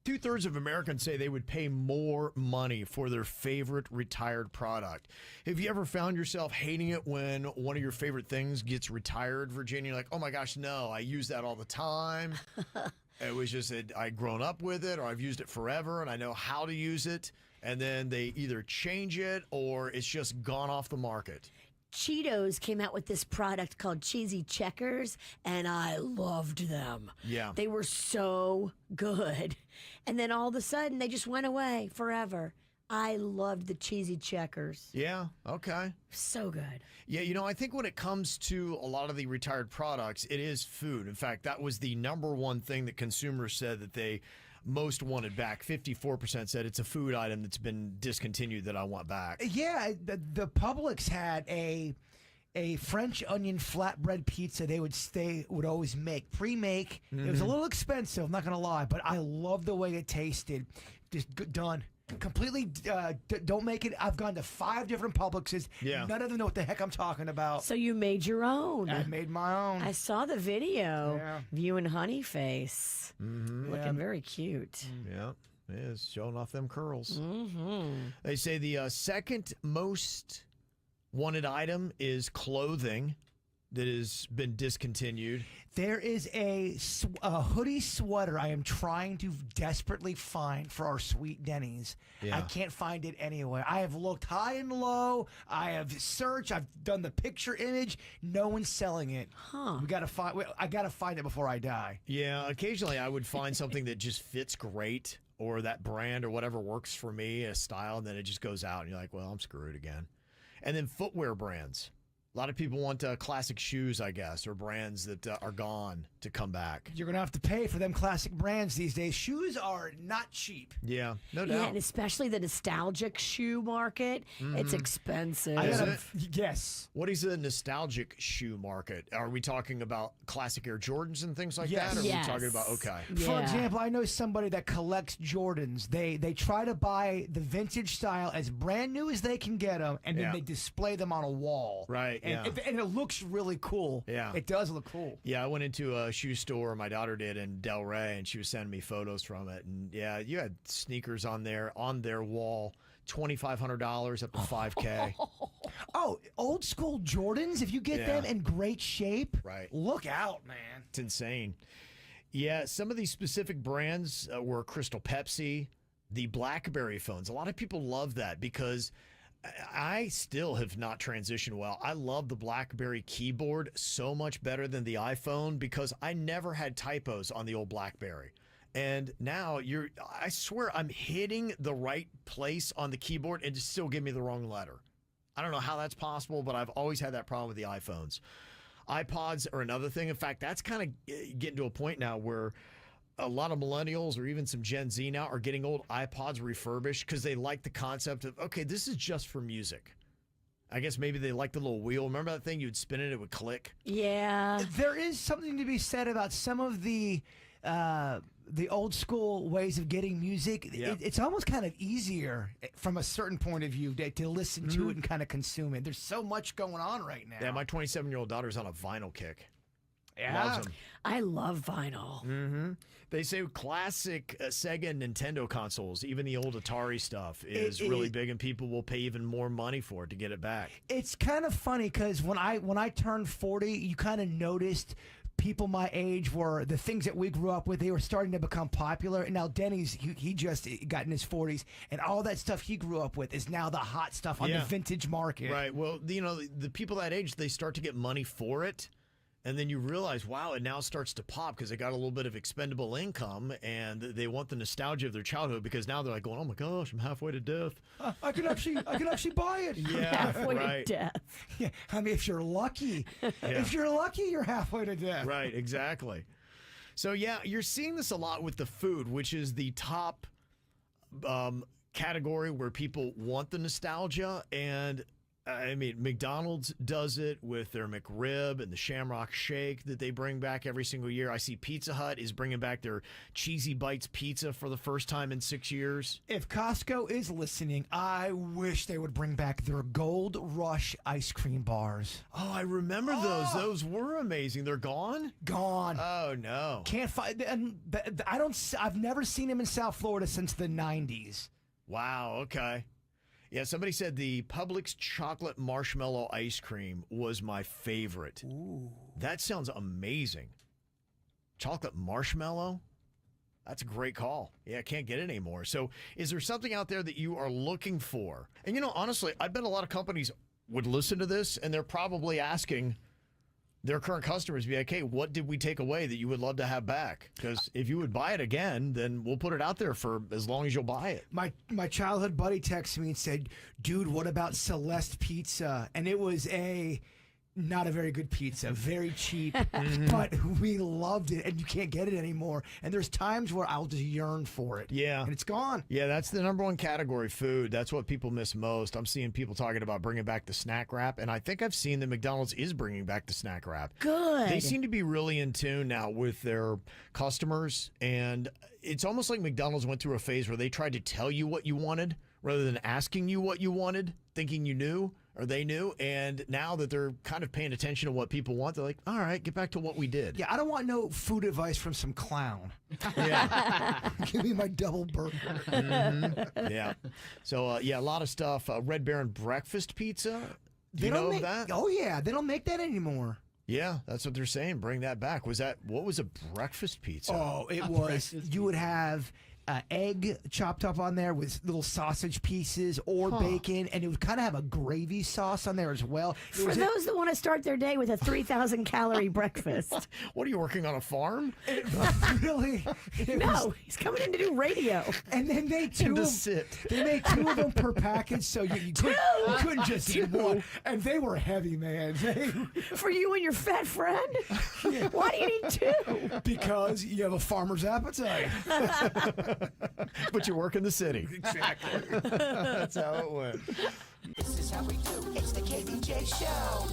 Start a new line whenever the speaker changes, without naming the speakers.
2/3 of Americans say they would pay more money for their favorite retired product. Have you ever found yourself hating it when one of your favorite things gets retired, Virginia? You're like, oh my gosh, no, I use that all the time. It was just that I'd grown up with it, or I've used it forever and I know how to use it. And then they either change it or it's just gone off the market.
Cheetos came out with this product called Cheesy Checkers, and I loved them.
Yeah.
They were so good. And then all of a sudden, they just went away forever. I loved the Cheesy Checkers.
Yeah, okay.
So good.
Yeah, I think when it comes to a lot of the retired products, it is food. In fact, that was the number one thing that consumers said that they most wanted back. 54% said it's a food item that's been discontinued that I want back.
Yeah, the Publix had a French onion flatbread pizza they would always make, pre-make. It was a little expensive, I'm not going to lie, but I love the way it tasted. Just done. Completely don't make it. I've gone to 5 different Publixes.
Yeah.
None of them know what the heck I'm talking about.
So you made your own.
I made my own.
I saw the video
Yeah.
of you and Honeyface. Looking very cute.
Yeah, it is showing off them curls. They say the second most wanted item is clothing that has been discontinued.
There is a hoodie sweater I am trying to desperately find for our sweet Denny's.
Yeah.
I can't find it anywhere. I have looked high and low. I have searched. I've done the picture image. No one's selling it.
Huh.
I gotta find it before I die.
Yeah, occasionally I would find something that just fits great, or that brand or whatever works for me, a style, and then it just goes out, and you're like, well, I'm screwed again. And then footwear brands. A lot of people want classic shoes, I guess, or brands that are gone to come back.
You're gonna have to pay for them classic brands these days. Shoes are not cheap.
Yeah, no doubt.
Yeah, and especially the nostalgic shoe market. It's expensive.
Yes.
What is a nostalgic shoe market? Are we talking about classic Air Jordans and things like
Yes.
that? Or are
Yes.
we talking about, okay.
Yeah.
For example, I know somebody that collects Jordans. They try to buy the vintage style as brand new as they can get them, and then
Yeah.
they display them on a wall.
Right,
And it looks really cool.
Yeah.
It does look cool.
Yeah, I went into a shoe store, my daughter did, in Delray, and she was sending me photos from it. And yeah, you had sneakers on their wall, $2,500 up to $5K.
Oh, old school Jordans, if you get
Yeah.
them in great shape,
Right.
look out, man.
It's insane. Yeah, some of these specific brands were Crystal Pepsi, the BlackBerry phones. A lot of people love that because I still have not transitioned well. I love the BlackBerry keyboard so much better than the iPhone because I never had typos on the old BlackBerry. And now I swear I'm hitting the right place on the keyboard and just still give me the wrong letter. I don't know how that's possible, but I've always had that problem with the iPhones. iPods are another thing. In fact, that's kind of getting to a point now where a lot of millennials or even some Gen Z now are getting old iPods refurbished because they like the concept of, okay, this is just for music. I guess maybe they like the little wheel. Remember that thing? You'd spin it, it would click.
Yeah.
There is something to be said about some of the old school ways of getting music.
Yeah.
It's almost kind of easier from a certain point of view to listen to it and kind of consume it. There's so much going on right now.
Yeah, my 27-year-old daughter's on a vinyl kick.
Yeah.
Loves them.
I love vinyl.
They say classic Sega and Nintendo consoles, even the old Atari stuff, is really big, and people will pay even more money for it to get it back.
It's kind of funny because when I turned 40, you kind of noticed people my age were the things that we grew up with. They were starting to become popular. And now Denny's, he just got in his 40s, and all that stuff he grew up with is now the hot stuff on the vintage market.
Right. Well, the people that age, they start to get money for it. And then you realize, wow, it now starts to pop because they got a little bit of expendable income and they want the nostalgia of their childhood because now they're like going, oh my gosh, I'm halfway to death.
I could actually buy it.
Yeah,
Halfway
right.
to death.
Yeah, I mean, if you're lucky, you're halfway to death.
Right, exactly. So yeah, you're seeing this a lot with the food, which is the top category where people want the nostalgia, and I mean, McDonald's does it with their McRib and the Shamrock Shake that they bring back every single year. I see Pizza Hut is bringing back their Cheesy Bites pizza for the first time in 6 years.
If Costco is listening, I wish they would bring back their Gold Rush ice cream bars.
Oh, I remember those. Those were amazing. They're gone?
Gone.
Oh, no.
Can't find. And I don't. I've never seen them in South Florida since the '90s.
Wow, okay. Yeah, somebody said the Publix chocolate marshmallow ice cream was my favorite.
Ooh.
That sounds amazing. Chocolate marshmallow? That's a great call. Yeah, I can't get it anymore. So is there something out there that you are looking for? And, honestly, I bet a lot of companies would listen to this, and they're probably asking their current customers, be like, hey, what did we take away that you would love to have back? Because if you would buy it again, then we'll put it out there for as long as you'll buy it.
My childhood buddy texted me and said, dude, what about Celeste Pizza? And it was not a very good pizza, very cheap, but we loved it, and you can't get it anymore. And there's times where I'll just yearn for it.
Yeah.
And it's gone.
Yeah, that's the number one category, food. That's what people miss most. I'm seeing people talking about bringing back the snack wrap, and I think I've seen that McDonald's is bringing back the snack wrap.
Good.
They seem to be really in tune now with their customers, and it's almost like McDonald's went through a phase where they tried to tell you what you wanted rather than asking you what you wanted, thinking you knew. Or they knew, and now that they're kind of paying attention to what people want, they're like, all right, get back to what we did.
Yeah, I don't want no food advice from some clown.
Yeah.
Give me my double burger.
Yeah. So, a lot of stuff. Red Baron breakfast pizza. Do you know of that?
Oh, yeah. They don't make that anymore.
Yeah, that's what they're saying. Bring that back. What was a breakfast pizza?
Oh, it was. You would have egg chopped up on there with little sausage pieces or bacon, and it would kind of have a gravy sauce on there as well.
For those that want to start their day with a 3,000 calorie breakfast.
What, are you working on a farm?
Really?
No, he's coming in to do radio.
And they made two. They made two of them per package, so you couldn't just eat one. And they were heavy, man.
For you and your fat friend?
Yeah.
Why do you need two?
Because you have a farmer's appetite.
But you work in the city.
Exactly.
That's how it went.
This is how we do. It's the KBJ Show.